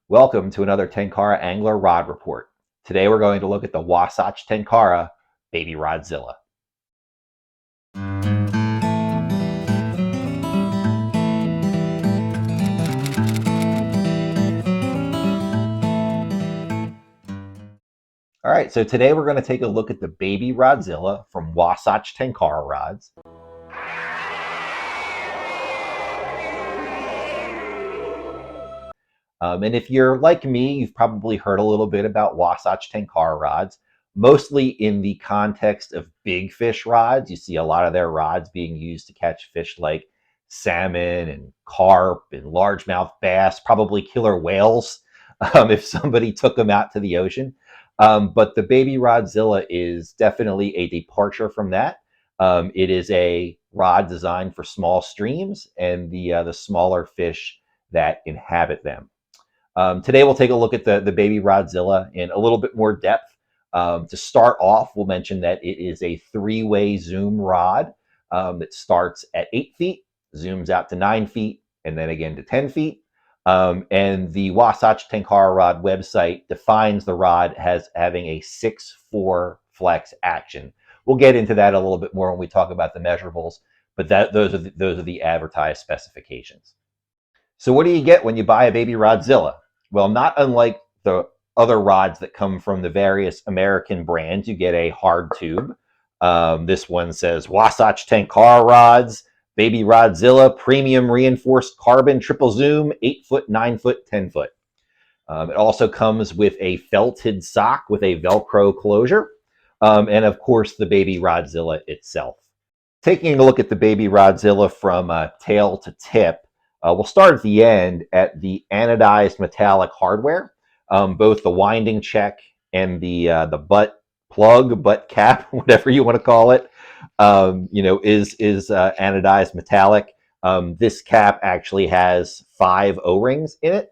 Welcome to another Tenkara Angler Rod Report. Today we're going to look at the Wasatch Tenkara Baby Rodzilla. All right, so today we're going to take a look at the Baby Rodzilla from Wasatch Tenkara Rods. And if you're like me, you've probably heard a little bit about Wasatch Tenkara rods, mostly in the context of big fish rods. You see a lot of their rods being used to catch fish like salmon and carp and largemouth bass, probably killer whales if somebody took them out to the ocean. But the Baby Rodzilla is definitely a departure from that. It is a rod designed for small streams and the smaller fish that inhabit them. Today we'll take a look at the Baby Rodzilla in a little bit more depth. To start off, we'll mention that it is a three-way zoom rod that starts at 8 feet, zooms out to 9 feet, and then again to 10 feet. And the Wasatch Tenkara Rod website defines the rod as having a 6-4 flex action. We'll get into that a little bit more when we talk about the measurables, but those are the advertised specifications. So what do you get when you buy a Baby Rodzilla? Well, not unlike the other rods that come from the various American brands, you get a hard tube. This one says Wasatch Tenkara Rods, Baby Rodzilla, Premium Reinforced Carbon Triple Zoom, 8 foot, 9 foot, 10 foot. It also comes with a felted sock with a Velcro closure, and of course the Baby Rodzilla itself. Taking a look at the Baby Rodzilla from tail to tip, we'll start at the end at the anodized metallic hardware. Both the winding check and the butt plug, butt cap, whatever you want to call it, is anodized metallic. This cap actually has 5 O-rings in it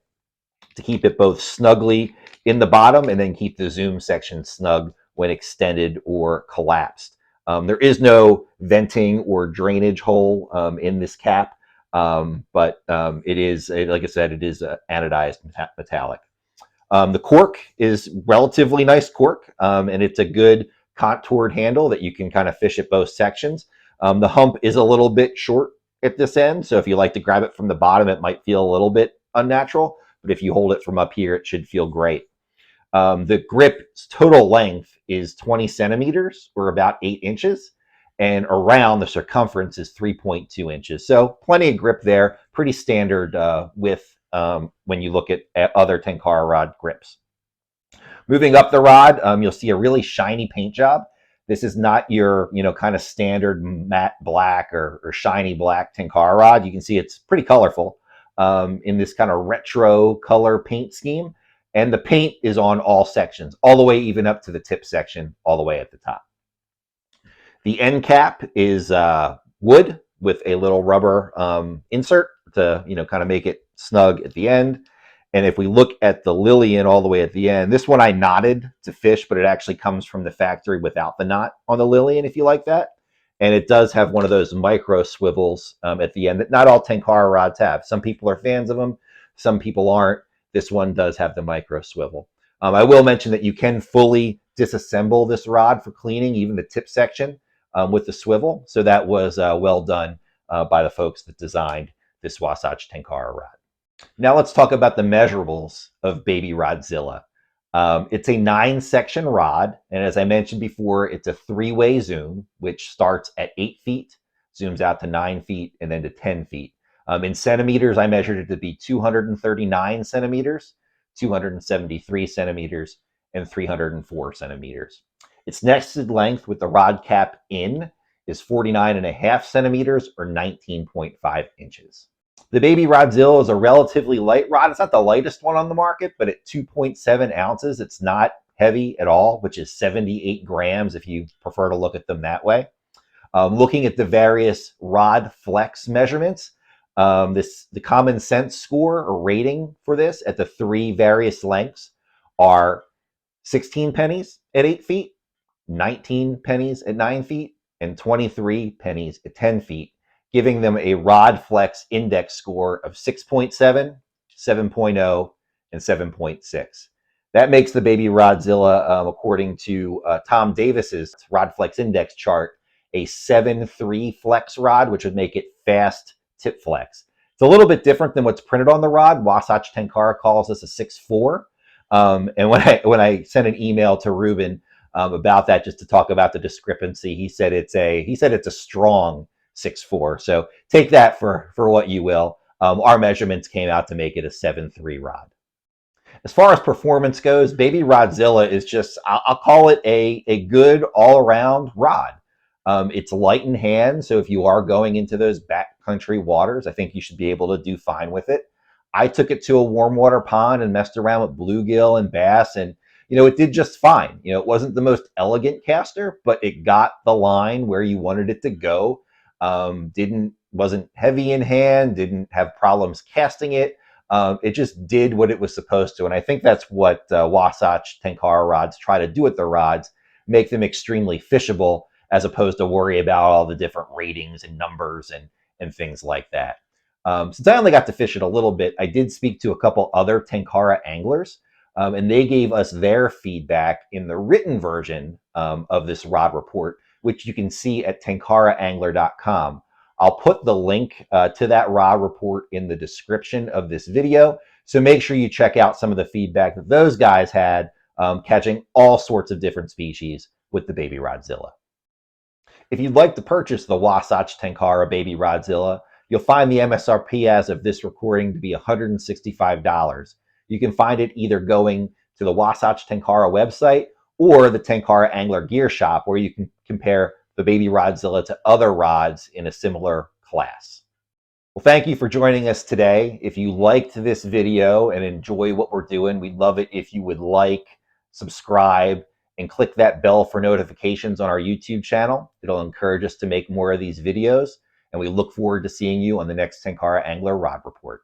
to keep it both snugly in the bottom and then keep the zoom section snug when extended or collapsed. There is no venting or drainage hole in this cap. But it is, like I said, it is anodized metallic. The cork is relatively nice cork, and it's a good contoured handle that you can kind of fish at both sections. The hump is a little bit short at this end, so if you like to grab it from the bottom, it might feel a little bit unnatural, but if you hold it from up here, it should feel great. The grip's total length is 20 centimeters, or about 8 inches. And around the circumference is 3.2 inches. So plenty of grip there, pretty standard width when you look at other Tenkara rod grips. Moving up the rod, you'll see a really shiny paint job. This is not your, kind of standard matte black or shiny black Tenkara rod. You can see it's pretty colorful in this kind of retro color paint scheme. And the paint is on all sections, all the way even up to the tip section, all the way at the top. The end cap is wood with a little rubber insert to, kind of make it snug at the end. And if we look at the Lillian all the way at the end, this one I knotted to fish, but it actually comes from the factory without the knot on the Lillian, if you like that. And it does have one of those micro swivels at the end that not all Tenkara rods have. Some people are fans of them, some people aren't. This one does have the micro swivel. I will mention that you can fully disassemble this rod for cleaning, even the tip section. With the swivel. So that was well done by the folks that designed this Wasatch Tenkara rod. Now let's talk about the measurables of Baby Rodzilla. It's a 9-section rod, and as I mentioned before, it's a 3-way zoom, which starts at 8 feet, zooms out to 9 feet, and then to 10 feet. In centimeters, I measured it to be 239 centimeters, 273 centimeters, and 304 centimeters. Its nested length with the rod cap in is 49.5 centimeters or 19.5 inches. The Baby Rodzilla is a relatively light rod. It's not the lightest one on the market, but at 2.7 ounces, it's not heavy at all, which is 78 grams if you prefer to look at them that way. Looking at the various rod flex measurements, the common sense score or rating for this at the 3 various lengths are 16 pennies at 8 feet, 19 pennies at 9 feet, and 23 pennies at 10 feet, giving them a rod flex index score of 6.7, 7.0, and 7.6. That makes the Baby Rodzilla, according to Tom Davis's Rod Flex Index chart, a 7.3 flex rod, which would make it fast tip flex. It's a little bit different than what's printed on the rod. Wasatch Tenkara calls this a 6.4. And when I sent an email to Ruben about that, just to talk about the discrepancy, he said it's a strong 6.4. So take that for what you will. Our measurements came out to make it a 7.3 rod. As far as performance goes, Baby Rodzilla is just, I'll call it a good all-around rod. It's light in hand, so if you are going into those backcountry waters, I think you should be able to do fine with it. I took it to a warm water pond and messed around with bluegill and bass, and it did just fine. It wasn't the most elegant caster, but it got the line where you wanted it to go. Wasn't heavy in hand, didn't have problems casting it. It just did what it was supposed to. And I think that's what Wasatch Tenkara rods try to do with their rods, make them extremely fishable, as opposed to worry about all the different ratings and numbers and things like that. Since I only got to fish it a little bit, I did speak to a couple other Tenkara anglers, and they gave us their feedback in the written version of this rod report, which you can see at tenkaraangler.com. I'll put the link to that rod report in the description of this video. So make sure you check out some of the feedback that those guys had catching all sorts of different species with the Baby Rodzilla. If you'd like to purchase the Wasatch Tenkara Baby Rodzilla, you'll find the MSRP as of this recording to be $165. You can find it either going to the Wasatch Tenkara website or the Tenkara Angler Gear Shop, where you can compare the Baby Rodzilla to other rods in a similar class. Well, thank you for joining us today. If you liked this video and enjoy what we're doing, we'd love it if you would like, subscribe, and click that bell for notifications on our YouTube channel. It'll encourage us to make more of these videos, and we look forward to seeing you on the next Tenkara Angler Rod Report.